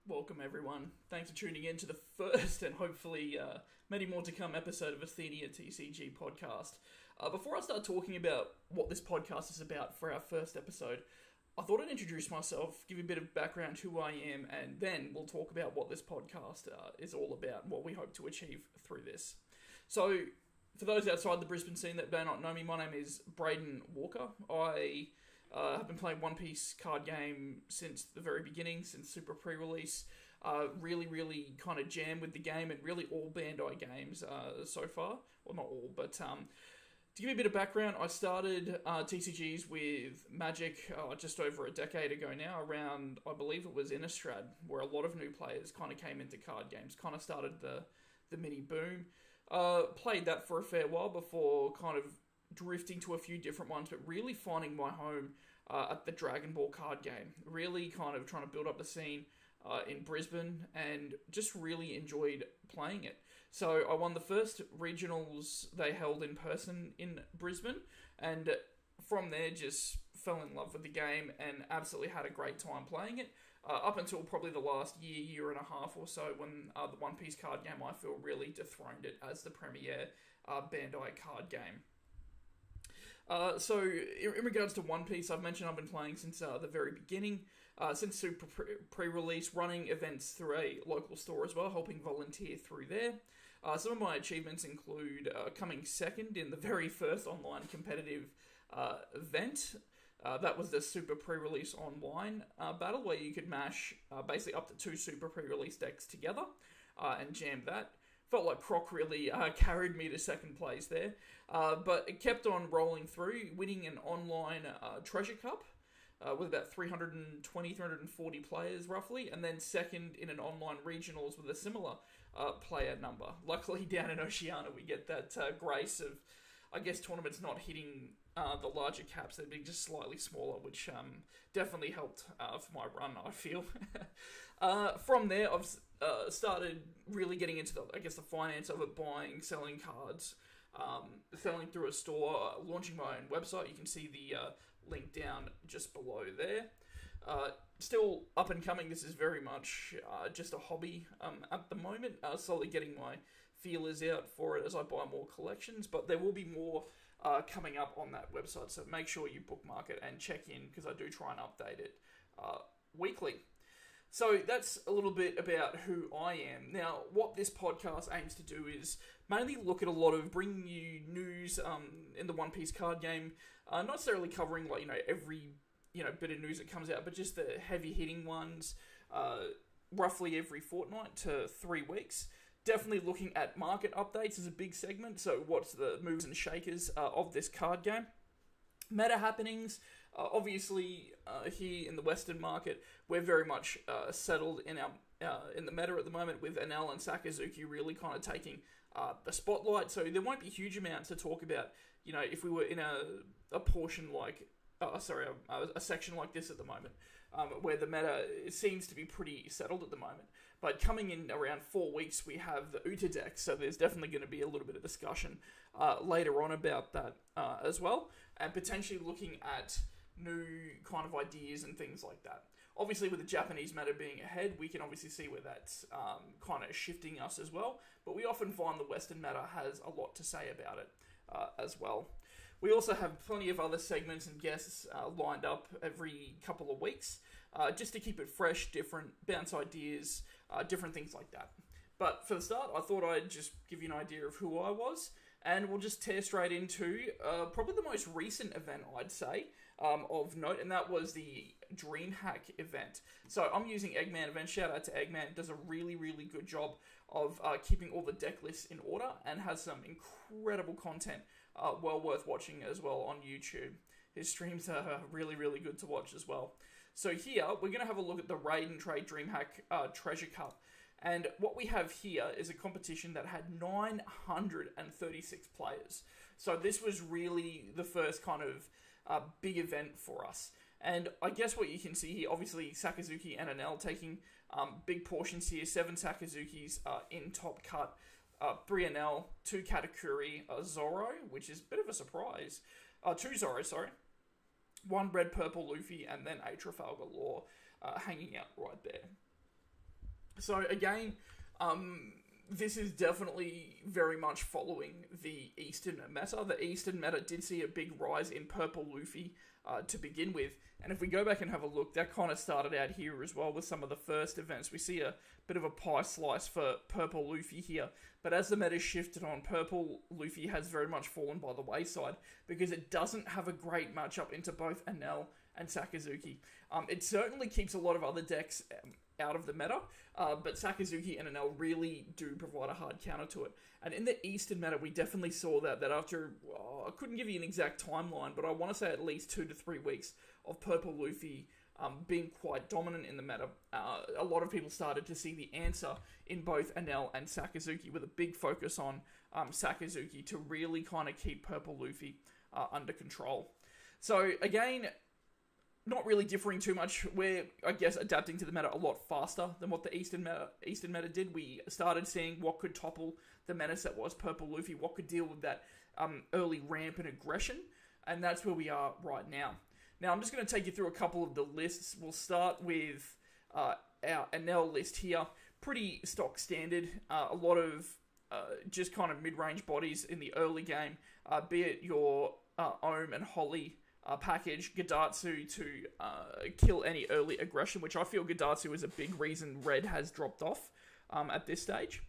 Welcome, everyone. Thanks for tuning in to the first and hopefully many more to come episode of Asthenia TCG podcast. Before I start talking about what this podcast is about for our first episode, I thought I'd introduce myself, give you a bit of background who I am, and then we'll talk about what this podcast is all about, what we hope to achieve through this. So, for those outside the Brisbane scene that may not know me, my name is Braden Walker. I have been playing One Piece card game since the very beginning, since Super pre-release. Really kind of jammed with the game and really all Bandai games so far. Well, not all, but to give you a bit of background, I started TCGs with Magic just over a decade ago now, around, I believe it was Innistrad, where a lot of new players kind of came into card games, kind of started the mini boom. Played that for a fair while before kind of drifting to a few different ones, but really finding my home at the Dragon Ball card game. Really kind of trying to build up the scene in Brisbane and just really enjoyed playing it. So I won the first regionals they held in person in Brisbane, and from there just fell in love with the game and absolutely had a great time playing it, up until probably the last year and a half or so, when the One Piece card game, I feel, really dethroned it as the premier Bandai card game. So, in regards to One Piece, I've mentioned I've been playing since the very beginning, since Super pre-release, running events through a local store as well, helping volunteer through there. Some of my achievements include coming second in the very first online competitive event. That was the Super pre-release online battle, where you could mash basically up to two Super pre-release decks together and jam that. Felt like Croc really carried me to second place there. But it kept on rolling through, winning an online Treasure Cup with about 320, 340 players roughly, and then second in an online regionals with a similar player number. Luckily, down in Oceania, we get that grace of, I guess, tournaments not hitting the larger caps. They'd be just slightly smaller, which definitely helped for my run, I feel. From there, I've started really getting into the finance of it, buying, selling cards, selling through a store, launching my own website. You can see the link down just below there. Still up and coming. This is very much just a hobby at the moment. Slowly getting my feelers out for it as I buy more collections, but there will be more coming up on that website, so make sure you bookmark it and check in, because I do try and update it weekly. So that's a little bit about who I am. Now, what this podcast aims to do is mainly look at a lot of bringing you news in the One Piece card game, not necessarily covering every bit of news that comes out, but just the heavy hitting ones, roughly every fortnight to 3 weeks. Definitely looking at market updates is a big segment, so what's the movers and shakers of this card game. Meta happenings, obviously here in the Western market, we're very much settled in the meta at the moment, with Enel and Sakazuki really kind of taking the spotlight, so there won't be huge amounts to talk about, if we were in a portion like a section like this at the moment, where the meta seems to be pretty settled at the moment. But coming in around 4 weeks, we have the Uta deck, so there's definitely going to be a little bit of discussion later on about that as well, and potentially looking at new kind of ideas and things like that. Obviously, with the Japanese meta being ahead, we can obviously see where that's kind of shifting us as well, but we often find the Western meta has a lot to say about it as well. We also have plenty of other segments and guests lined up every couple of weeks, just to keep it fresh, different, bounce ideas, different things like that. But for the start, I thought I'd just give you an idea of who I was, and we'll just tear straight into probably the most recent event, I'd say, of note, and that was the DreamHack event. So I'm using Eggman event. Shout out to Eggman. Does a really good job of keeping all the deck lists in order, and has some incredible content well worth watching as well on YouTube. His streams are really good to watch as well. So here, we're going to have a look at the Raid and Trade DreamHack Treasure Cup. And what we have here is a competition that had 936 players. So this was really the first kind of big event for us. And I guess what you can see here, obviously Sakazuki and Enel taking big portions here. 7 Sakazukis in top cut, 3 Enel, 2 Katakuri, Zoro, which is a bit of a surprise. 2 Zoro, sorry. 1 red, purple Luffy, and then a Trafalgar Law hanging out right there. So again, this is definitely very much following the Eastern meta. The Eastern meta did see a big rise in Purple Luffy to begin with. And if we go back and have a look, that kind of started out here as well with some of the first events. We see a bit of a pie slice for Purple Luffy here. But as the meta shifted on, Purple Luffy has very much fallen by the wayside because it doesn't have a great matchup into both Enel and Sakazuki. It certainly keeps a lot of other decks out of the meta, but Sakazuki and Enel really do provide a hard counter to it. And in the Eastern meta, we definitely saw that after, I couldn't give you an exact timeline, but I want to say at least 2 to 3 weeks of Purple Luffy being quite dominant in the meta, a lot of people started to see the answer in both Enel and Sakazuki, with a big focus on Sakazuki to really kind of keep Purple Luffy under control. So again, not really differing too much. We're, I guess, adapting to the meta a lot faster than what the Eastern meta did. We started seeing what could topple the menace that was Purple Luffy, what could deal with that early ramp and aggression, and that's where we are right now. Now, I'm just going to take you through a couple of the lists. We'll start with our Enel list here. Pretty stock standard. A lot of just kind of mid-range bodies in the early game, be it your Ohm and Holly package, Gadatsu to kill any early aggression, which I feel Gadatsu is a big reason Red has dropped off at this stage.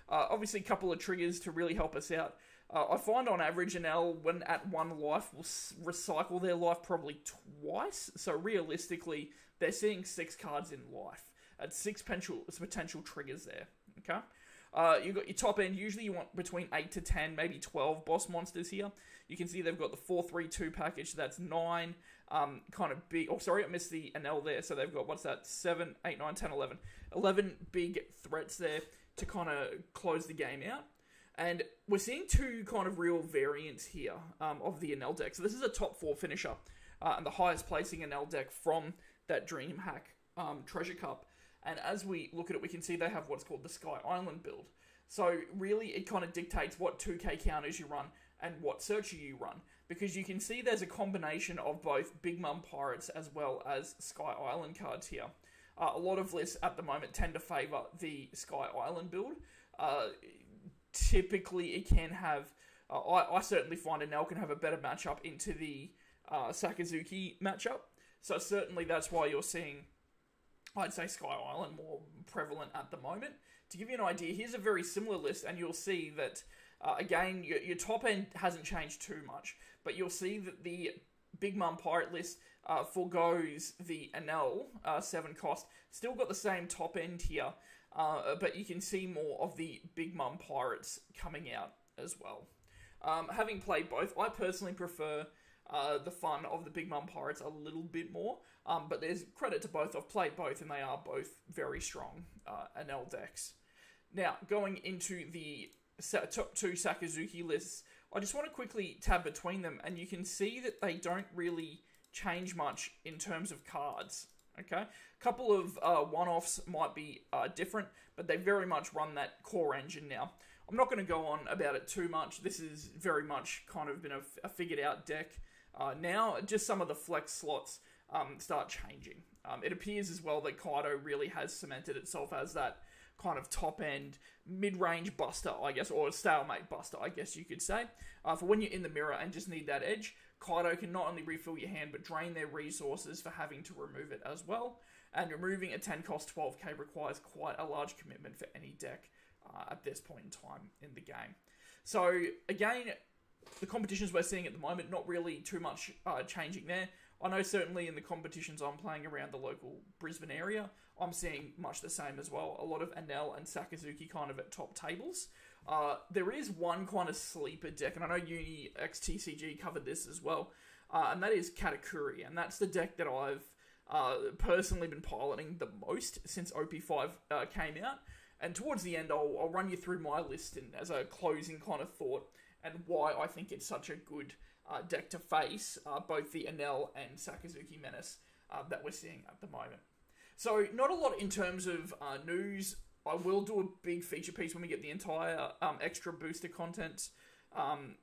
Obviously, a couple of triggers to really help us out. I find on average Enel, when at 1 life, will recycle their life probably twice. So realistically, they're seeing 6 cards in life. At 6 potential triggers there. Okay. You've got your top end. Usually you want between 8 to 10, maybe 12 boss monsters here. You can see they've got the 4-3-2 package. So that's 9 kind of big... Oh, sorry, I missed the Enel there. So they've got, what's that? 7, 8, 9, 10, 11. 11 big threats there to kind of close the game out. And we're seeing 2 kind of real variants here of the Enel deck. So this is a top 4 finisher. And the highest placing Enel deck from that DreamHack Treasure Cup. And as we look at it, we can see they have what's called the Sky Island build. So really, it kind of dictates what 2k counters you run and what searcher you run. Because you can see there's a combination of both Big Mum Pirates as well as Sky Island cards here. A lot of lists at the moment tend to favour the Sky Island build. Typically, it can have... I certainly find Enel can have a better matchup into the Sakazuki matchup. So certainly that's why you're seeing... I'd say Sky Island more prevalent at the moment. To give you an idea, here's a very similar list, and you'll see that, again, your top end hasn't changed too much, but you'll see that the Big Mum Pirate list forgoes the Enel 7 cost. Still got the same top end here, but you can see more of the Big Mum Pirates coming out as well. Having played both, I personally prefer... the fun of the Big Mum Pirates a little bit more, but there's credit to both. I've played both, and they are both very strong Enel decks. Now, going into the top 2 Sakazuki lists, I just want to quickly tab between them, and you can see that they don't really change much in terms of cards. Okay, a couple of one-offs might be different, but they very much run that core engine now. I'm not going to go on about it too much. This is very much kind of been a figured-out deck. Now, just some of the flex slots start changing. It appears as well that Kaido really has cemented itself as that kind of top-end, mid-range buster, I guess, or stalemate buster, I guess you could say. For when you're in the mirror and just need that edge, Kaido can not only refill your hand, but drain their resources for having to remove it as well. And removing a 10-cost 12k requires quite a large commitment for any deck at this point in time in the game. So, again... The competitions we're seeing at the moment, not really too much changing there. I know certainly in the competitions I'm playing around the local Brisbane area, I'm seeing much the same as well. A lot of Enel and Sakazuki kind of at top tables. There is one kind of sleeper deck, and I know Uni X TCG covered this as well, and that is Katakuri, and that's the deck that I've personally been piloting the most since OP5 came out. And towards the end, I'll run you through my list and as a closing kind of thought, and why I think it's such a good deck to face both the Enel and Sakazuki menace that we're seeing at the moment. So, not a lot in terms of news. I will do a big feature piece when we get the entire extra booster content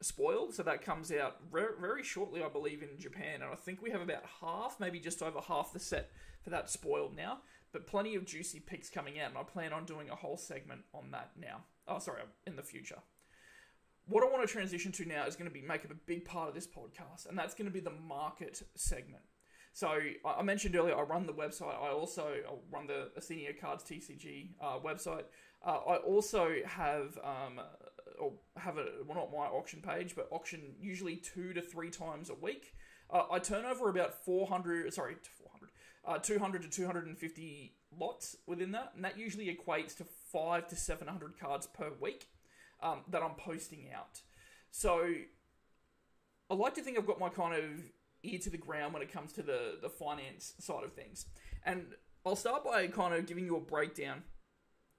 spoiled. So that comes out very shortly, I believe, in Japan. And I think we have about half, maybe just over half the set for that spoiled now. but plenty of juicy picks coming out, and I plan on doing a whole segment on that now. In the future. What I want to transition to now is going to be making a big part of this podcast, and that's going to be the market segment. So I mentioned earlier, I run the website. I run the Asthenia Cards TCG website. I also have not my auction page, but auction usually 2 to 3 times a week. I turn over about 200 to 250 lots within that, and that usually equates to 500 to 700 cards per week that I'm posting out. So I like to think I've got my kind of ear to the ground when it comes to the finance side of things. And I'll start by kind of giving you a breakdown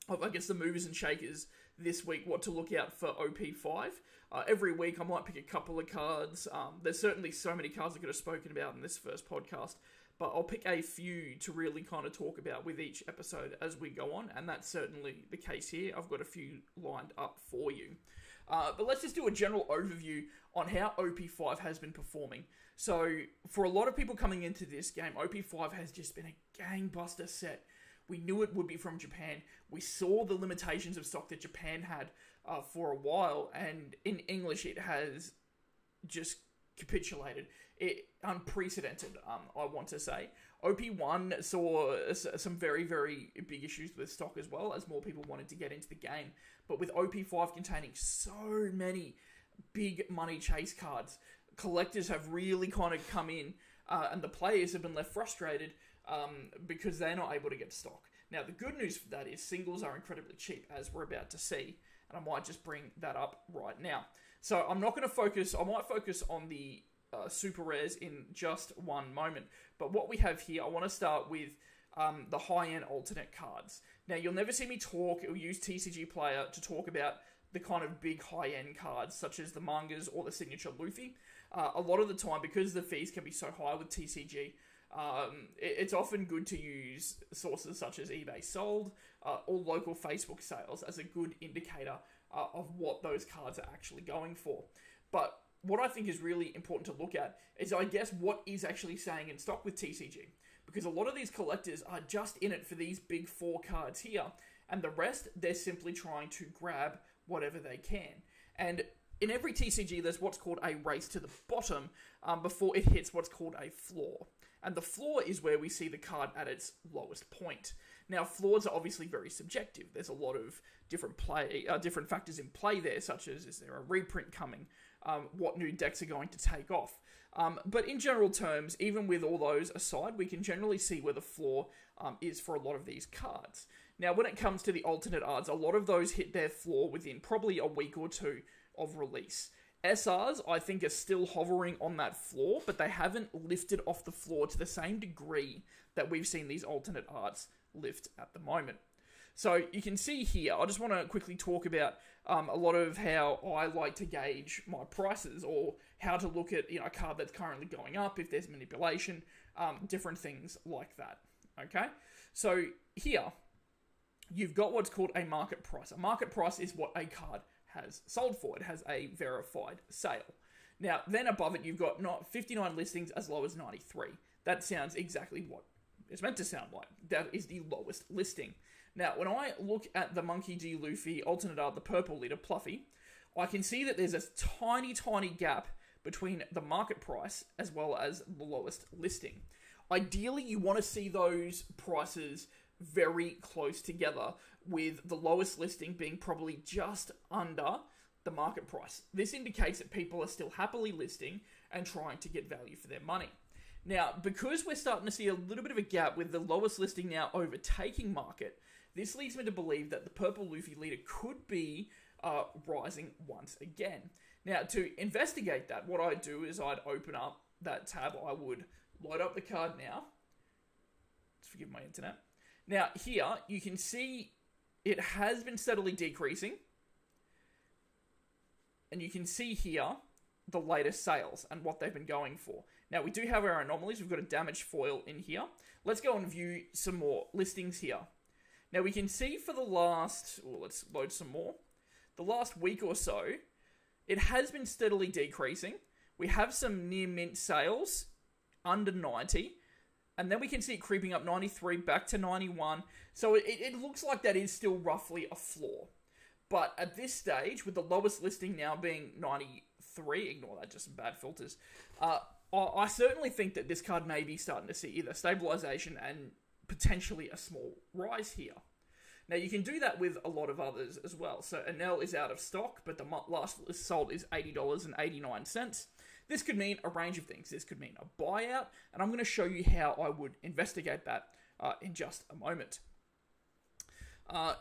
of, I guess, the movers and shakers this week, what to look out for OP5. Every week I might pick a couple of cards. There's certainly so many cards I could have spoken about in this first podcast, but I'll pick a few to really kind of talk about with each episode as we go on, and that's certainly the case here. I've got a few lined up for you. But let's just do a general overview on how OP5 has been performing. So, for a lot of people coming into this game, OP5 has just been a gangbuster set. We knew it would be from Japan. We saw the limitations of stock that Japan had for a while, and in English it has just capitulated. Unprecedented, I want to say. OP1 saw some very, very big issues with stock as well, as more people wanted to get into the game. But with OP5 containing so many big money chase cards, collectors have really kind of come in, and the players have been left frustrated because they're not able to get stock. Now, the good news for that is singles are incredibly cheap, as we're about to see, and I might just bring that up right now. So I'm not going to focus, I might focus on the super rares in just one moment, but what we have here, I want to start with the high-end alternate cards. Now, you'll never see me talk or use TCG Player to talk about the kind of big high-end cards, such as the mangas or the signature Luffy. A lot of the time, because the fees can be so high with TCG, it's often good to use sources such as eBay Sold or local Facebook sales as a good indicator of what those cards are actually going for. But what I think is really important to look at is, I guess, what is actually staying in stock with TCG. Because a lot of these collectors are just in it for these big 4 cards here, and the rest, they're simply trying to grab whatever they can. And in every TCG, there's what's called a race to the bottom before it hits what's called a floor. And the floor is where we see the card at its lowest point. Now, floors are obviously very subjective. There's a lot of different factors in play there, such as, is there a reprint coming? What new decks are going to take off? But in general terms, even with all those aside, we can generally see where the floor is for a lot of these cards. Now, when it comes to the alternate arts, a lot of those hit their floor within probably a week or two of release. SRs, I think, are still hovering on that floor, but they haven't lifted off the floor to the same degree that we've seen these alternate arts lift at the moment. So you can see here, I just want to quickly talk about a lot of how I like to gauge my prices, or how to look at a card that's currently going up, if there's manipulation, different things like that. Okay, so here you've got what's called a market price. A market price is what a card has sold for. It has a verified sale. Now, then above it, you've got not 59 listings as low as 93. That sounds exactly what it's meant to sound like. That is the lowest listing. Now, when I look at the Monkey D. Luffy alternate art, the purple leader, Pluffy, I can see that there's a tiny, tiny gap between the market price as well as the lowest listing. Ideally, you want to see those prices very close together, with the lowest listing being probably just under the market price. This indicates that people are still happily listing and trying to get value for their money. Now, because we're starting to see a little bit of a gap with the lowest listing now overtaking market, this leads me to believe that the purple Luffy leader could be rising once again. Now, to investigate that, what I'd do is I'd open up that tab. I would load up the card now. Forgive my internet. Now, here, you can see it has been steadily decreasing. And you can see here the latest sales and what they've been going for. Now, we do have our anomalies. We've got a damaged foil in here. Let's go and view some more listings here. Now, we can see for the last... let's load some more. The last week or so, it has been steadily decreasing. We have some near mint sales, under 90. And then we can see it creeping up 93, back to 91. So it looks like that is still roughly a floor. But at this stage, with the lowest listing now being 93, ignore that, just some bad filters, I certainly think that this card may be starting to see either stabilization and potentially a small rise here. Now, you can do that with a lot of others as well. So, Enel is out of stock, but the last list sold is $80.89. This could mean a range of things. This could mean a buyout, and I'm going to show you how I would investigate that in just a moment.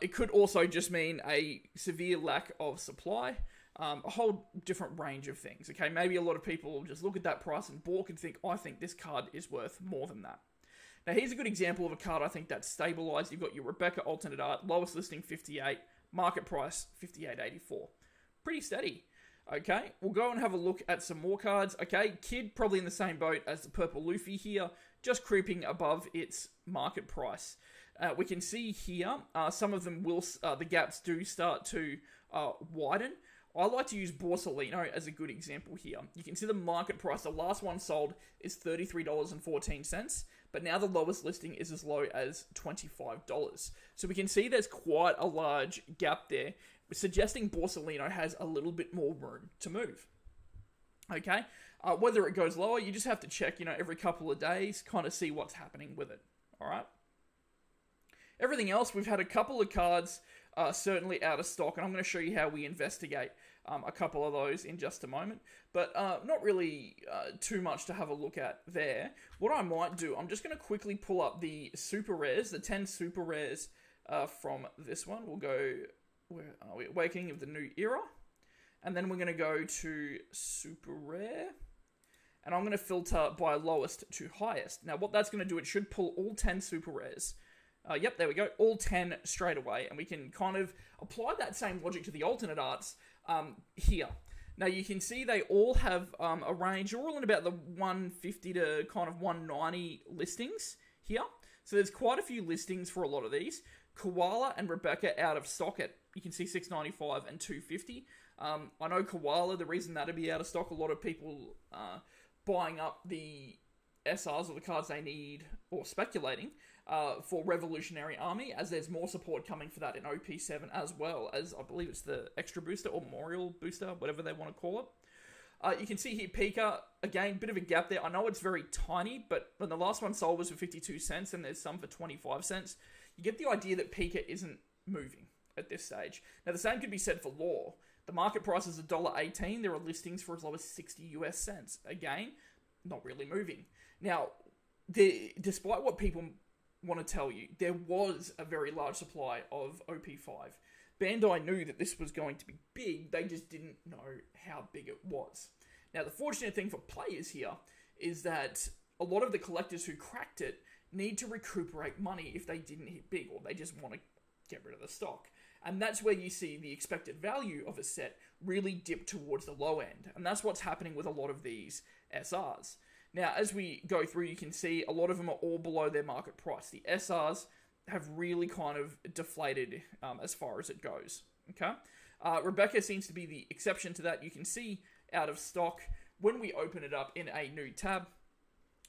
It could also just mean a severe lack of supply, a whole different range of things. Okay, maybe a lot of people will just look at that price and balk and think, I think this card is worth more than that. Now, here's a good example of a card I think that's stabilized. You've got your Rebecca Alternate Art, lowest listing 58, market price 58.84. Pretty steady. Okay, we'll go and have a look at some more cards. Okay, Kid probably in the same boat as the Purple Luffy here, just creeping above its market price. We can see here, some of them will, the gaps do start to widen. I like to use Borsalino as a good example here. You can see the market price, the last one sold is $33.14, but now the lowest listing is as low as $25. So we can see there's quite a large gap there, suggesting Borsalino has a little bit more room to move. Okay, whether it goes lower, you just have to check, every couple of days, kind of see what's happening with it. All right. Everything else, we've had a couple of cards certainly out of stock, and I'm going to show you how we investigate a couple of those in just a moment. But not really too much to have a look at there. What I might do, I'm just going to quickly pull up the super rares, the 10 super rares from this one. We'll go, where are we? Awakening of the New Era. And then we're going to go to super rare. And I'm going to filter by lowest to highest. Now, what that's going to do, it should pull all 10 super rares. Yep, there we go. All 10 straight away. And we can kind of apply that same logic to the alternate arts here. Now, you can see they all have a range. They're all in about the 150 to kind of 190 listings here. So there's quite a few listings for a lot of these. Koala and Rebecca out of stock at, you can see, $6.95 and $2.50. I know Koala, the reason that'd be out of stock, a lot of people buying up the SRs or the cards they need, or speculating, for Revolutionary Army, as there's more support coming for that in OP7, as well as, I believe it's the Extra Booster, or Memorial Booster, whatever they want to call it. You can see here, Pika, again, bit of a gap there. I know it's very tiny, but when the last one sold was for 52 cents, and there's some for 25 cents, you get the idea that Pika isn't moving at this stage. Now, the same could be said for Law. The market price is $1.18. There are listings for as low as 60 US cents. Again, not really moving. Now, despite what people want to tell you, there was a very large supply of OP5. Bandai knew that this was going to be big, they just didn't know how big it was. Now, the fortunate thing for players here is that a lot of the collectors who cracked it need to recuperate money if they didn't hit big, or they just want to get rid of the stock. And that's where you see the expected value of a set really dip towards the low end. And that's what's happening with a lot of these SRs. Now, as we go through, you can see a lot of them are all below their market price. The SRs have really kind of deflated as far as it goes. Okay, Rebecca seems to be the exception to that. You can see out of stock. When we open it up in a new tab,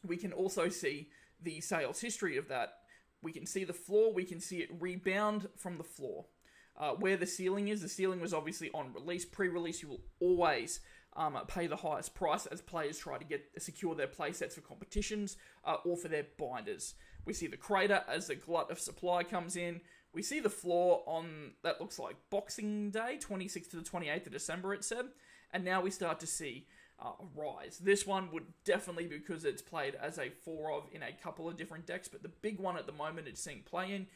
we can also see the sales history of that. We can see the floor. We can see it rebound from the floor. Where the ceiling is, the ceiling was obviously on release. Pre-release, you will always pay the highest price as players try to secure their play sets for competitions or for their binders. We see the crater as the glut of supply comes in. We see the floor on, that looks like Boxing Day, 26th to the 28th of December, it said. And now we start to see a rise. This one would definitely be because it's played as a 4-of in a couple of different decks, but the big one at the moment it's seeing play in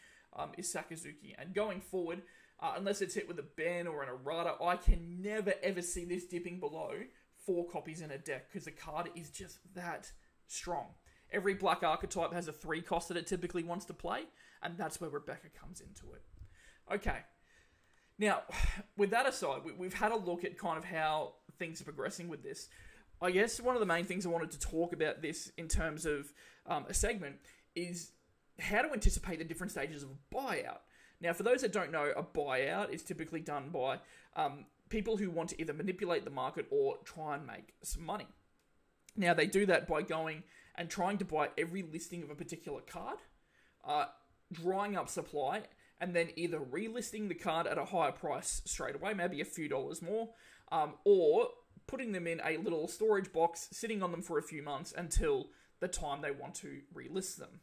is Sakazuki. And going forward, unless it's hit with a ban or an errata, I can never ever see this dipping below 4 copies in a deck, because the card is just that strong. Every black archetype has a 3 cost that it typically wants to play, and that's where Rebecca comes into it. Okay, now, with that aside, we've had a look at kind of how things are progressing with this. I guess one of the main things I wanted to talk about this in terms of a segment is how to anticipate the different stages of a buyout. Now, for those that don't know, a buyout is typically done by people who want to either manipulate the market or try and make some money. Now, they do that by going and trying to buy every listing of a particular card, drying up supply, and then either relisting the card at a higher price straight away, maybe a few dollars more, or putting them in a little storage box, sitting on them for a few months until the time they want to relist them.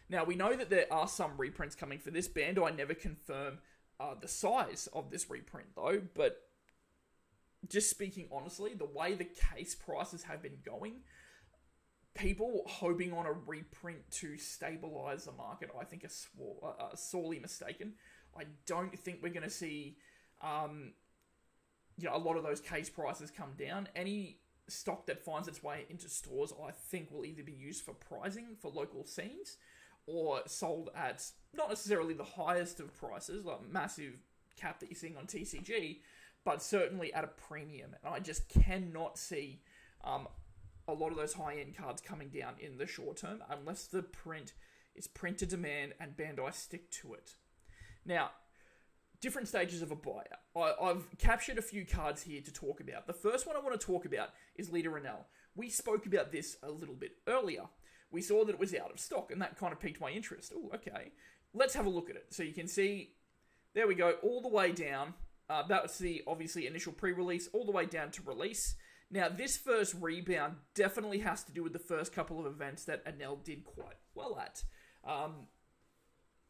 Now, we know that there are some reprints coming for this. Bandai never confirm the size of this reprint, though, but just speaking honestly, the way the case prices have been going, people hoping on a reprint to stabilize the market, I think are sorely mistaken. I don't think we're going to see a lot of those case prices come down. Any stock that finds its way into stores, I think, will either be used for pricing for local scenes or sold at not necessarily the highest of prices, like massive cap that you're seeing on TCG, but certainly at a premium. And I just cannot see a lot of those high-end cards coming down in the short term unless the print is print to demand and Bandai stick to it. Now, different stages of a buyout. I've captured a few cards here to talk about. The first one I want to talk about is Lita Ronell. We spoke about this a little bit earlier. We saw that it was out of stock, and that kind of piqued my interest. Oh, okay. Let's have a look at it. So you can see, there we go, all the way down. That's the, obviously, initial pre-release, all the way down to release. Now, this first rebound definitely has to do with the first couple of events that Enel did quite well at.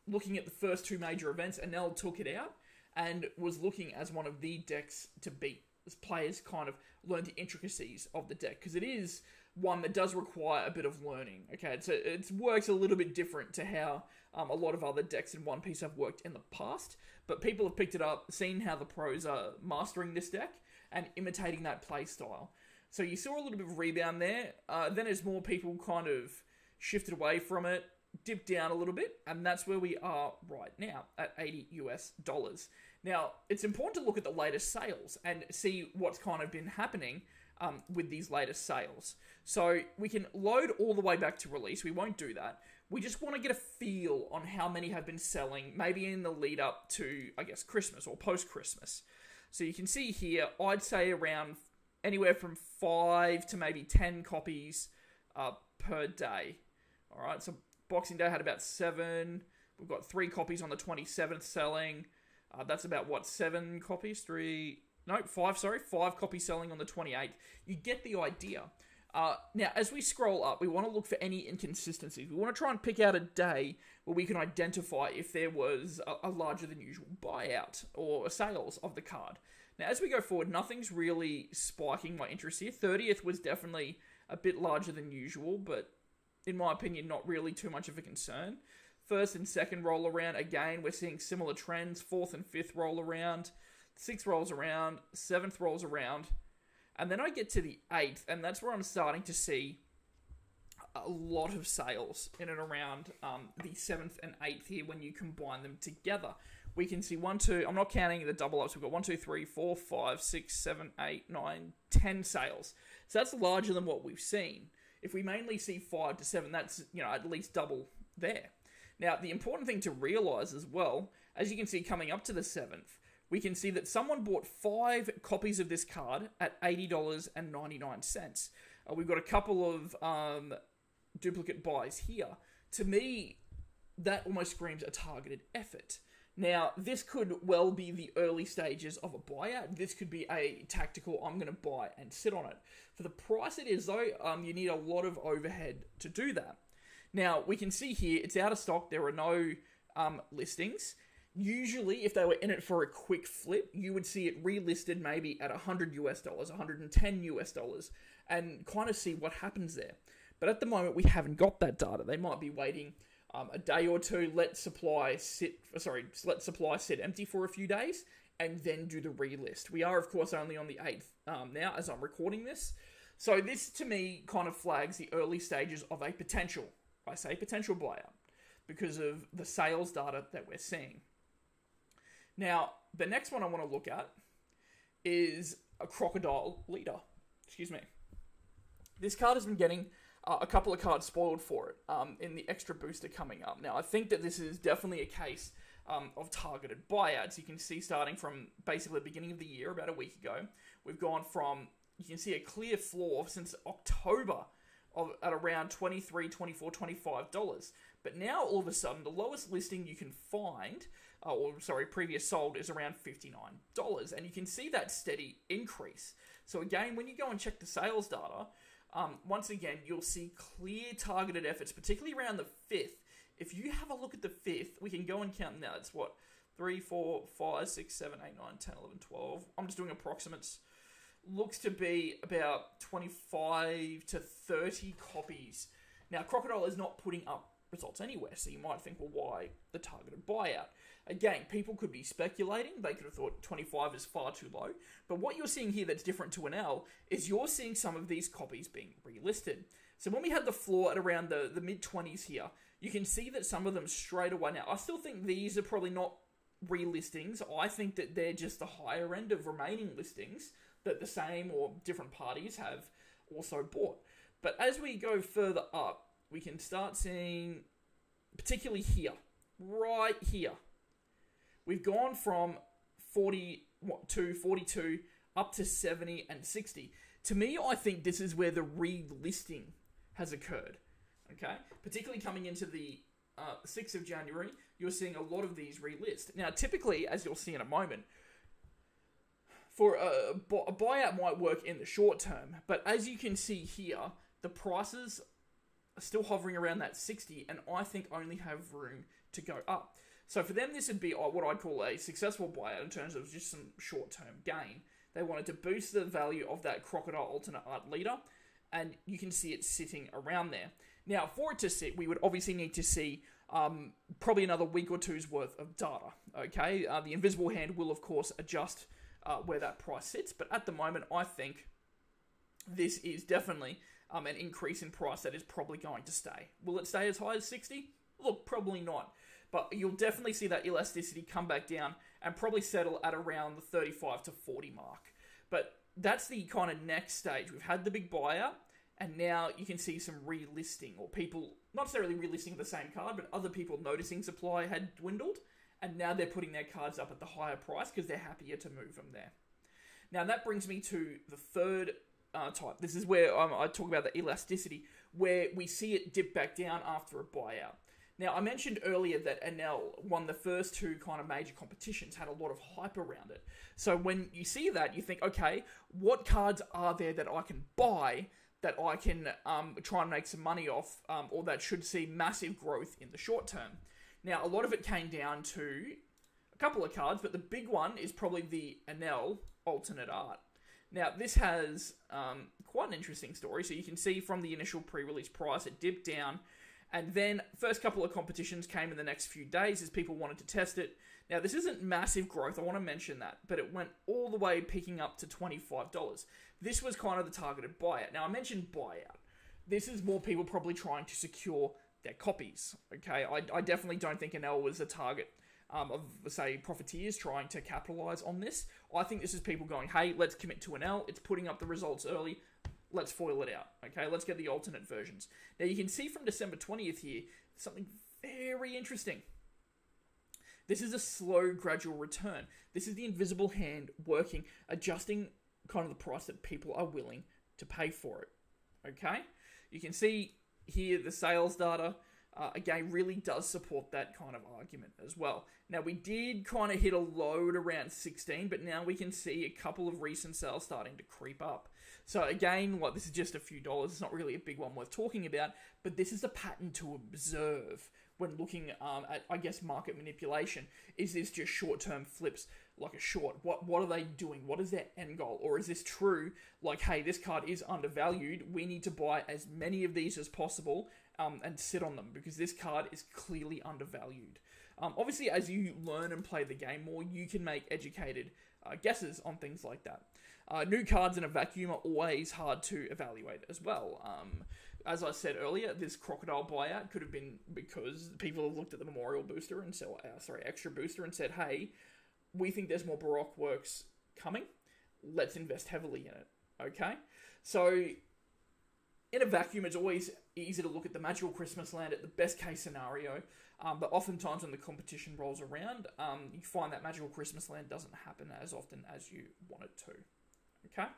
Looking at the first two major events, Enel took it out and was looking as one of the decks to beat, as players kind of learn the intricacies of the deck, because it is one that does require a bit of learning. Okay, so it works a little bit different to how a lot of other decks in One Piece have worked in the past, but people have picked it up, seen how the pros are mastering this deck, and imitating that play style. So you saw a little bit of rebound there, then as more people kind of shifted away from it, dipped down a little bit, and that's where we are right now, at $80 US. Now, it's important to look at the latest sales and see what's kind of been happening with these latest sales. So we can load all the way back to release. We won't do that. We just want to get a feel on how many have been selling, maybe in the lead up to, I guess, Christmas or post-Christmas. So you can see here, I'd say around anywhere from 5 to maybe 10 copies per day. All right, so Boxing Day had about 7. We've got 3 copies on the 27th selling. That's about, what, 7 copies? 5 copies selling on the 28th. You get the idea. Now, as we scroll up, we want to look for any inconsistencies. We want to try and pick out a day where we can identify if there was a larger than usual buyout or sales of the card. Now, as we go forward, nothing's really spiking my interest here. 30th was definitely a bit larger than usual, but in my opinion, not really too much of a concern. First and second roll around, again, we're seeing similar trends. Fourth and fifth roll around. 6th rolls around. 7th rolls around. And then I get to the 8th, and that's where I'm starting to see a lot of sales in and around the 7th and 8th here when you combine them together. We can see 1, 2, I'm not counting the double ups, we've got 1, 2, 3, 4, 5, 6, 7, 8, 9, 10 sales. So that's larger than what we've seen. If we mainly see 5 to 7, that's, at least double there. Now, the important thing to realize as well, as you can see coming up to the 7th, we can see that someone bought 5 copies of this card at $80.99. We've got a couple of duplicate buys here. To me, that almost screams a targeted effort. Now, this could well be the early stages of a buyout. This could be a tactical, I'm going to buy and sit on it. For the price it is, though, you need a lot of overhead to do that. Now, we can see here, it's out of stock. There are no listings. Usually, if they were in it for a quick flip, you would see it relisted maybe at $100 US, $110 US, and kind of see what happens there. But at the moment, we haven't got that data. They might be waiting a day or two, let supply sit empty for a few days, and then do the relist. We are, of course, only on the 8th now, as I'm recording this. So this, to me, kind of flags the early stages of a potential, I say potential buyout, because of the sales data that we're seeing. Now, the next one I want to look at is a Crocodile Leader. Excuse me. This card has been getting a couple of cards spoiled for it in the extra booster coming up. Now, I think that this is definitely a case of targeted buyouts. You can see starting from basically the beginning of the year, about a week ago, we've gone from, you can see a clear floor since October at around $23, $24, $25. But now, all of a sudden, the lowest listing you can find, previous sold, is around $59. And you can see that steady increase. So again, when you go and check the sales data, once again, you'll see clear targeted efforts, particularly around the 5th. If you have a look at the 5th, we can go and count now. It's what? 3, 4, 5, 6, 7, 8, 9, 10, 11, 12. I'm just doing approximates. Looks to be about 25 to 30 copies. Now, Crocodile is not putting up results anywhere, so you might think, well, why the targeted buyout? Again, people could be speculating. They could have thought 25 is far too low. But what you're seeing here that's different to an L is you're seeing some of these copies being relisted. So when we had the floor at around the mid-20s here, you can see that some of them straight away. Now, I still think these are probably not relistings. I think that they're just the higher end of remaining listings that the same or different parties have also bought. But as we go further up, we can start seeing, particularly here, right here, we've gone from 42 up to 70 and 60. To me, I think this is where the relisting has occurred. Okay, particularly coming into the 6th of January, you're seeing a lot of these relist. Now, typically, as you'll see in a moment, for a buyout might work in the short term, but as you can see here, the prices are still hovering around that 60, and I think only have room to go up. So for them, this would be what I'd call a successful buyout in terms of just some short-term gain. They wanted to boost the value of that Crocodile alternate art leader, and you can see it sitting around there. Now, for it to sit, we would obviously need to see probably another week or two's worth of data. Okay, the invisible hand will, of course, adjust where that price sits, but at the moment, I think this is definitely an increase in price that is probably going to stay. Will it stay as high as 60? Look, probably not. But you'll definitely see that elasticity come back down and probably settle at around the 35 to 40 mark. But that's the kind of next stage. We've had the big buyout, and now you can see some relisting, or people, not necessarily relisting the same card, but other people noticing supply had dwindled, and now they're putting their cards up at the higher price because they're happier to move them there. Now that brings me to the third type. This is where I talk about the elasticity, where we see it dip back down after a buyout. Now, I mentioned earlier that NL won the first two kind of major competitions, had a lot of hype around it. So when you see that, you think, okay, what cards are there that I can buy that I can try and make some money off, or that should see massive growth in the short term? Now, a lot of it came down to a couple of cards, but the big one is probably the NL alternate art. Now, this has quite an interesting story. So you can see from the initial pre-release price, it dipped down. And then first couple of competitions came in the next few days as people wanted to test it. Now, this isn't massive growth. I want to mention that. But it went all the way picking up to $25. This was kind of the targeted buyout. Now, I mentioned buyout. This is more people probably trying to secure their copies. Okay, I definitely don't think NL was a target of, say, profiteers trying to capitalize on this. I think this is people going, hey, let's commit to NL. It's putting up the results early. Let's foil it out, okay? Let's get the alternate versions. Now, you can see from December 20th here, something very interesting. This is a slow, gradual return. This is the invisible hand working, adjusting kind of the price that people are willing to pay for it, okay? You can see here the sales data, again, really does support that kind of argument as well. Now, we did kind of hit a low at around 16, but now we can see a couple of recent sales starting to creep up. So again, like, this is just a few dollars. It's not really a big one worth talking about, but this is a pattern to observe when looking at, I guess, market manipulation. Is this just short-term flips like a short? What are they doing? What is their end goal? Or is this true? Like, hey, this card is undervalued. We need to buy as many of these as possible and sit on them because this card is clearly undervalued. Obviously, as you learn and play the game more, you can make educated guesses on things like that. New cards in a vacuum are always hard to evaluate as well. As I said earlier, this Crocodile buyout could have been because people have looked at the Memorial booster and extra booster and said, hey, we think there's more Baroque works coming. Let's invest heavily in it. Okay? So, in a vacuum, it's always easy to look at the Magical Christmas Land at the best case scenario, but oftentimes when the competition rolls around, you find that Magical Christmas Land doesn't happen as often as you want it to. Okay?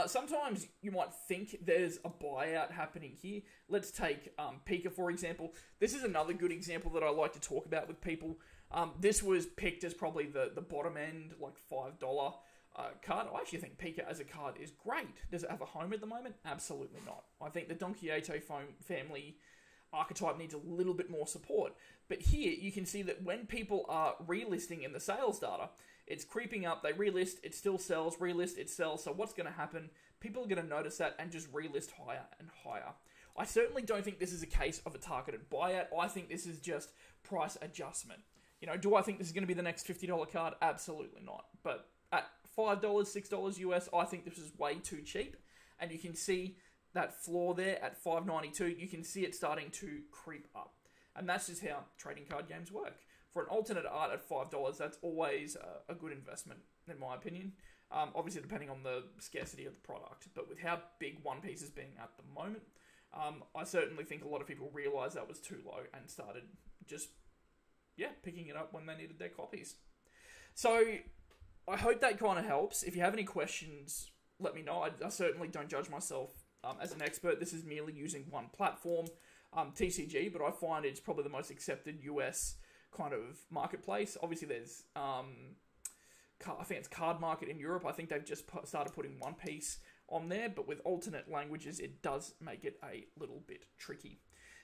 Sometimes you might think there's a buyout happening here. Let's take Pika, for example. This is another good example that I like to talk about with people. This was picked as probably the bottom end, like $5 card. I actually think Pika as a card is great. Does it have a home at the moment? Absolutely not. I think the Don Quixote family archetype needs a little bit more support. But here, you can see that when people are relisting in the sales data, it's creeping up, they relist, it still sells, relist, it sells. So what's going to happen? People are going to notice that and just relist higher and higher. I certainly don't think this is a case of a targeted buyout. I think this is just price adjustment. Do I think this is going to be the next $50 card? Absolutely not. But at $5, $6 US, I think this is way too cheap. And you can see that floor there at $5.92, you can see it starting to creep up. And that's just how trading card games work. For an alternate art at $5, that's always a good investment, in my opinion. Obviously, depending on the scarcity of the product. But with how big One Piece is being at the moment, I certainly think a lot of people realised that was too low and started just, picking it up when they needed their copies. So, I hope that kind of helps. If you have any questions, let me know. I certainly don't judge myself as an expert. This is merely using one platform, TCG, but I find it's probably the most accepted US kind of marketplace. Obviously, there's, I think it's Card Market in Europe. I think they've just started putting One Piece on there, but with alternate languages, it does make it a little bit tricky.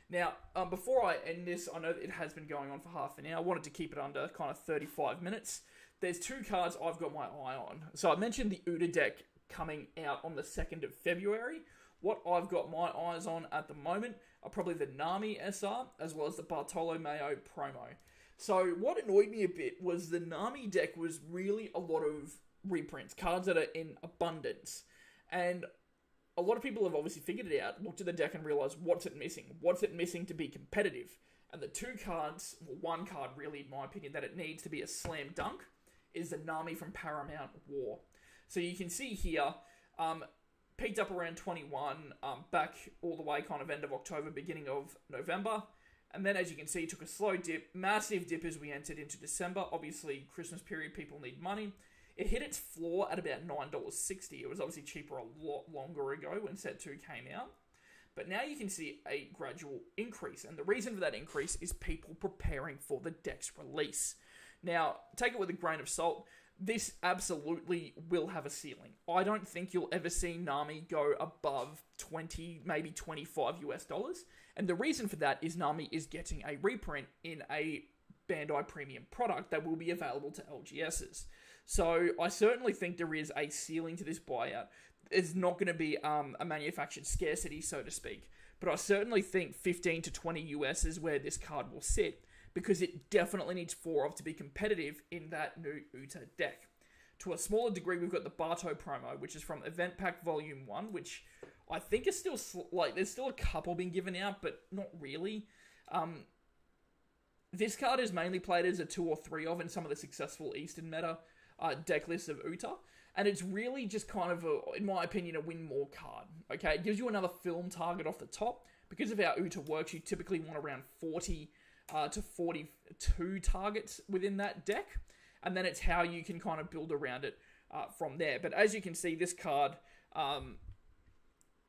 Now, before I end this, I know that it has been going on for half an hour. I wanted to keep it under kind of 35 minutes. There's two cards I've got my eye on. So I mentioned the Uta deck coming out on the 2nd of February. What I've got my eyes on at the moment are probably the Nami SR, as well as the Bartolomeo promo. So what annoyed me a bit was the Nami deck was really a lot of reprints, cards that are in abundance. And a lot of people have obviously figured it out, looked at the deck and realised, what's it missing? What's it missing to be competitive? And the two cards, well, one card really, in my opinion, that it needs to be a slam dunk is the Nami from Paramount War. So you can see here, peaked up around 21, back all the way kind of end of October, beginning of November. And then, as you can see, took a slow dip, massive dip as we entered into December. Obviously, Christmas period, people need money. It hit its floor at about $9.60. It was obviously cheaper a lot longer ago when Set 2 came out. But now you can see a gradual increase. And the reason for that increase is people preparing for the deck's release. Now, take it with a grain of salt. This absolutely will have a ceiling. I don't think you'll ever see Nami go above 20, maybe 25 US dollars. And the reason for that is Nami is getting a reprint in a Bandai premium product that will be available to LGSs. So I certainly think there is a ceiling to this buyout. It's not going to be a manufactured scarcity, so to speak. But I certainly think 15 to 20 US is where this card will sit, because it definitely needs 4 of to be competitive in that new Uta deck. To a smaller degree, we've got the Barto promo, which is from Event Pack Volume 1, which I think is still, there's still a couple being given out, but not really. This card is mainly played as a 2 or 3 of in some of the successful Eastern meta deck lists of Uta. And it's really just kind of, in my opinion, a win more card. Okay, it gives you another film target off the top. Because of how Uta works, you typically want around 40 to 42 targets within that deck. And then it's how you can kind of build around it from there. But as you can see, this card,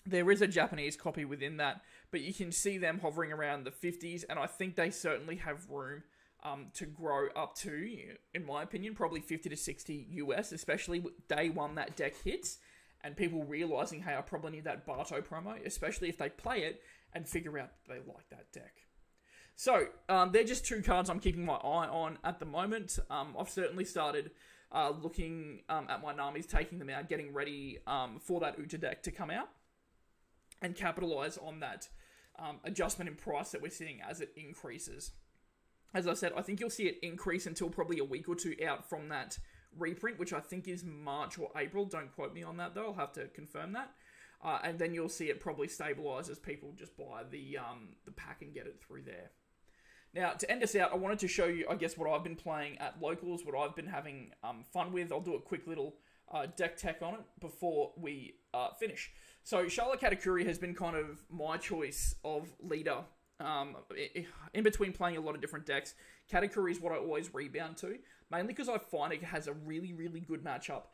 there is a Japanese copy within that. But you can see them hovering around the 50s. And I think they certainly have room to grow up to, in my opinion, probably 50 to 60 US, especially day one that deck hits. And people realizing, hey, I probably need that Barto promo, especially if they play it and figure out they like that deck. So, they're just two cards I'm keeping my eye on at the moment. I've certainly started looking at my Namis, taking them out, getting ready for that Uta deck to come out, and capitalize on that adjustment in price that we're seeing as it increases. As I said, I think you'll see it increase until probably a week or two out from that reprint, which I think is March or April. Don't quote me on that, though. I'll have to confirm that. And then you'll see it probably stabilize as people just buy the pack and get it through there. Now, to end us out, I wanted to show you, I guess, what I've been playing at locals, what I've been having fun with. I'll do a quick little deck tech on it before we finish. So, Charlotte Katakuri has been kind of my choice of leader. In between playing a lot of different decks, Katakuri is what I always rebound to, mainly because I find it has a really, really good matchup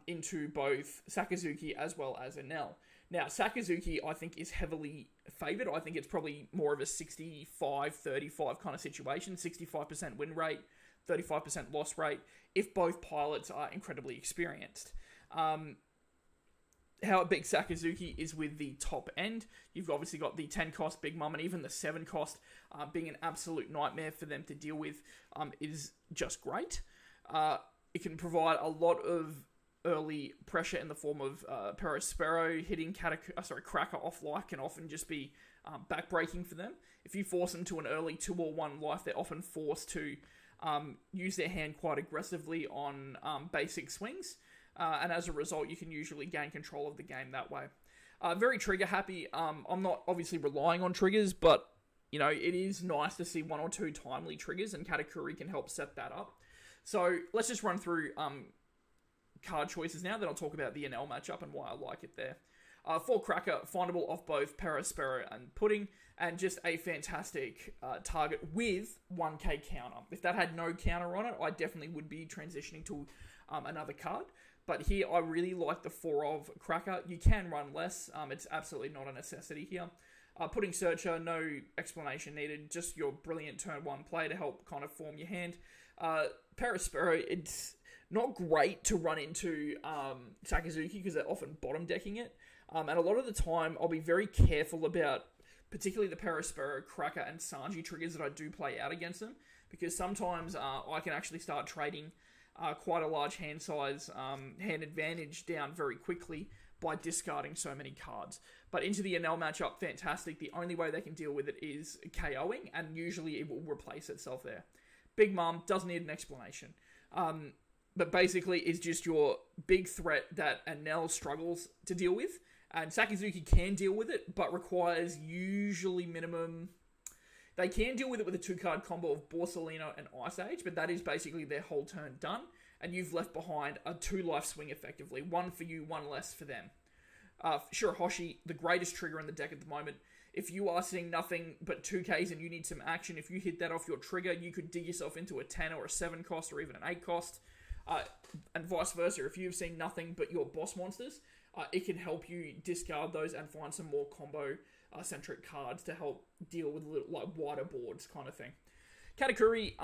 into both Sakazuki as well as Enel. Now, Sakazuki, I think, is heavily favoured. I think it's probably more of a 65-35 kind of situation. 65% win rate, 35% loss rate, if both pilots are incredibly experienced. How big Sakazuki is with the top end. You've obviously got the 10 cost Big Mum and even the 7 cost being an absolute nightmare for them to deal with is just great. It can provide a lot of early pressure in the form of Perospero hitting Cracker off life can often just be backbreaking for them. If you force them to an early 2 or 1 life, they're often forced to use their hand quite aggressively on basic swings. And as a result, you can usually gain control of the game that way. Very trigger happy. I'm not obviously relying on triggers, but it is nice to see 1 or 2 timely triggers, and Katakuri can help set that up. So let's just run through card choices now. Then I'll talk about the NL matchup and why I like it there. For Cracker, findable off both Perospero and Pudding, and just a fantastic target with 1k counter. If that had no counter on it, I definitely would be transitioning to another card. But here, I really like the 4 of Cracker. You can run less. It's absolutely not a necessity here. Pudding Searcher, no explanation needed. Just your brilliant turn 1 play to help kind of form your hand. Perospero, it's not great to run into Sakazuki because they're often bottom decking it. And a lot of the time, I'll be very careful about particularly the Perospero, Cracker, and Sanji triggers that I do play out against them. Because sometimes I can actually start trading quite a large hand size, hand advantage down very quickly by discarding so many cards. But into the NL matchup, fantastic. The only way they can deal with it is KOing, and usually it will replace itself there. Big Mum doesn't need an explanation. But basically, it's just your big threat that NL struggles to deal with. And Sakazuki can deal with it, but requires usually minimum... They can deal with it with a 2-card combo of Borsalino and Ice Age, but that is basically their whole turn done, and you've left behind a 2-life swing effectively. 1 for you, 1 less for them. Shirahoshi, the greatest trigger in the deck at the moment. If you are seeing nothing but 2Ks and you need some action, if you hit that off your trigger, you could dig yourself into a 10 or a 7 cost or even an 8 cost. And vice versa, if you've seen nothing but your boss monsters, it can help you discard those and find some more combo centric cards to help deal with wider boards kind of thing. Katakuri,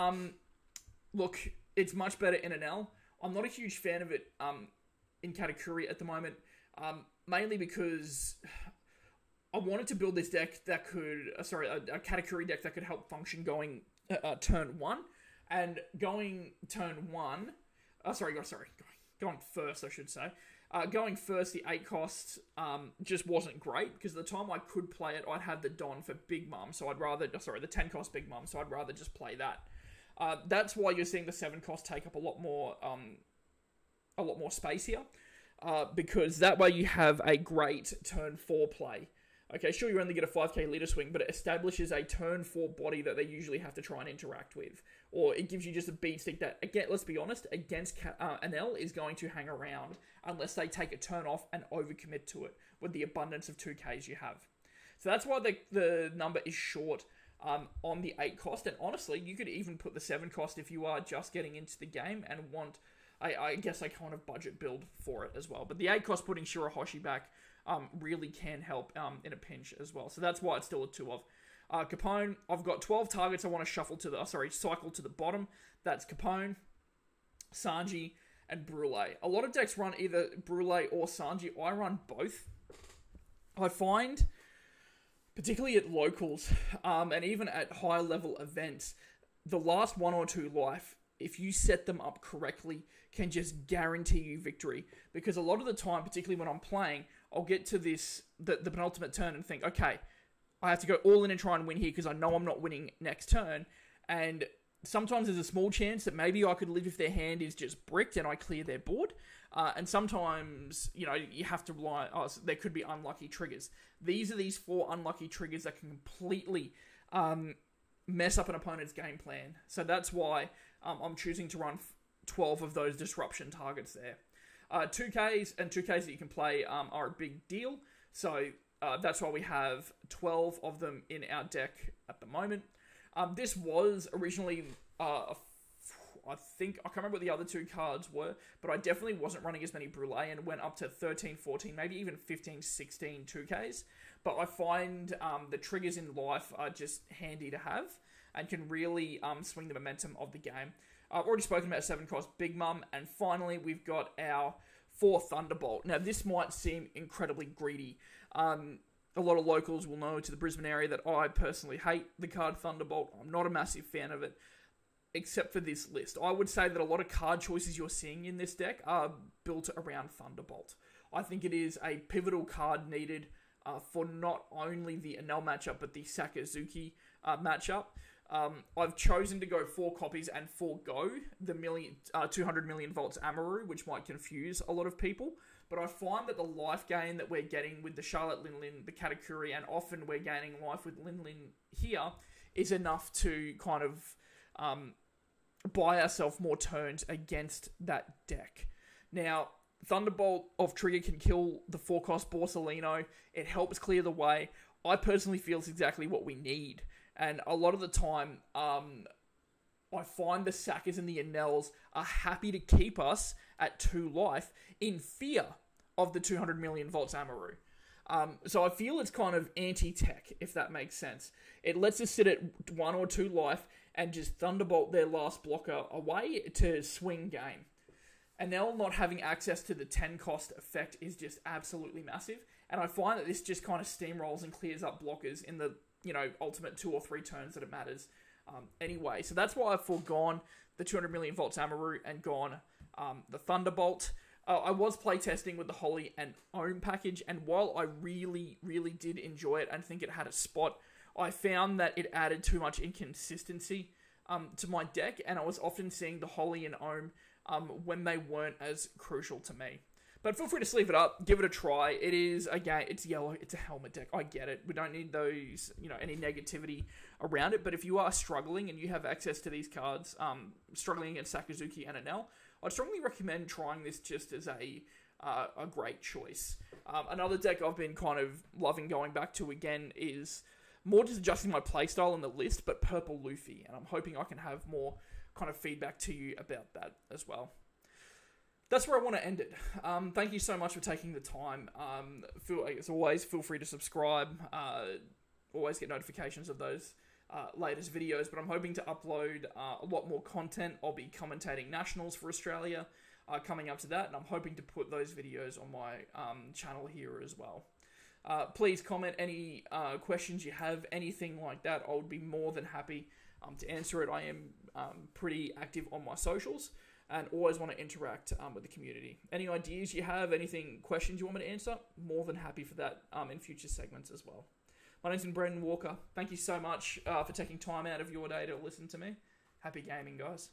look, it's much better in an L. I'm not a huge fan of it in Katakuri at the moment, mainly because I wanted to build this deck that could, a Katakuri deck that could help function going turn 1, and going turn 1, going first, I should say. Going first, the 8 cost just wasn't great, because the time I could play it, I'd have the Don for Big Mum, so I'd rather, the 10 cost Big Mum, so I'd rather just play that. That's why you're seeing the 7 cost take up a lot more space here, because that way you have a great turn 4 play. Okay, sure, you only get a 5k leader swing, but it establishes a turn 4 body that they usually have to try and interact with. Or it gives you just a beat stick that, again, let's be honest, against Anel is going to hang around unless they take a turn off and overcommit to it with the abundance of 2Ks you have. So that's why the number is short on the 8 cost. And honestly, you could even put the 7 cost if you are just getting into the game and want, I guess, a kind of budget build for it as well. But the 8 cost putting Shirahoshi back really can help in a pinch as well. So that's why it's still a 2 of. Capone, I've got 12 targets I want to cycle to the bottom. That's Capone, Sanji, and Brule. A lot of decks run either Brule or Sanji. I run both. I find, particularly at locals, and even at higher level events, the last 1 or 2 life, if you set them up correctly, can just guarantee you victory. Because a lot of the time, particularly when I'm playing, I'll get to the penultimate turn and think, okay, I have to go all in and try and win here because I know I'm not winning next turn. And sometimes there's a small chance that maybe I could live if their hand is just bricked and I clear their board. And sometimes, you have to rely, there could be unlucky triggers. These are these 4 unlucky triggers that can completely mess up an opponent's game plan. So that's why I'm choosing to run 12 of those disruption targets there. 2Ks and 2Ks that you can play are a big deal. So that's why we have 12 of them in our deck at the moment. This was originally, I I can't remember what the other two cards were, but I definitely wasn't running as many Brule and went up to 13, 14, maybe even 15, 16 2Ks. But I find the triggers in life are just handy to have and can really swing the momentum of the game. I've already spoken about 7-cost Big Mum, and finally we've got our 4 Thunderbolt. Now this might seem incredibly greedy. A lot of locals will know to the Brisbane area that I personally hate the card Thunderbolt. I'm not a massive fan of it, except for this list. I would say that a lot of card choices you're seeing in this deck are built around Thunderbolt. I think it is a pivotal card needed for not only the Enel matchup, but the Sakazuki matchup. I've chosen to go 4 copies and forego the 200 million volts Amaru, which might confuse a lot of people. But I find that the life gain that we're getting with the Charlotte Lin, the Katakuri, and often we're gaining life with Lin here, is enough to kind of buy ourselves more turns against that deck. Now, Thunderbolt off trigger can kill the 4-cost Borsalino. It helps clear the way. I personally feel it's exactly what we need. And a lot of the time, I find the Sakas and the Enels are happy to keep us at 2 life in fear of the 200 million volts Amaru. So I feel it's kind of anti-tech, if that makes sense. It lets us sit at 1 or 2 life and just Thunderbolt their last blocker away to swing game. And now not having access to the 10-cost effect is just absolutely massive. And I find that this just kind of steamrolls and clears up blockers in the, ultimate 2 or 3 turns that it matters. Anyway, so that's why I've foregone the 200 million volts Amaru and gone the Thunderbolt. I was playtesting with the Holly and Ohm package, and while I really, really did enjoy it and think it had a spot, I found that it added too much inconsistency to my deck, and I was often seeing the Holly and Ohm when they weren't as crucial to me. But feel free to sleeve it up, give it a try. It is, again, it's yellow, it's a helmet deck, I get it. We don't need those, any negativity around it, but if you are struggling and you have access to these cards, struggling against Sakazuki and Enel, I'd strongly recommend trying this just as a great choice. Another deck I've been kind of loving going back to again is more just adjusting my playstyle on the list, but Purple Luffy, and I'm hoping I can have more kind of feedback to you about that as well. That's where I want to end it. Thank you so much for taking the time. As always, feel free to subscribe. Always get notifications of those latest videos, but I'm hoping to upload a lot more content. I'll be commentating Nationals for Australia coming up to that, and I'm hoping to put those videos on my channel here as well. Please comment any questions you have, anything like that. I would be more than happy to answer it. I am pretty active on my socials and always want to interact with the community. Any ideas you have, questions you want me to answer, more than happy for that in future segments as well. My name's Brendan Walker. Thank you so much for taking time out of your day to listen to me. Happy gaming, guys.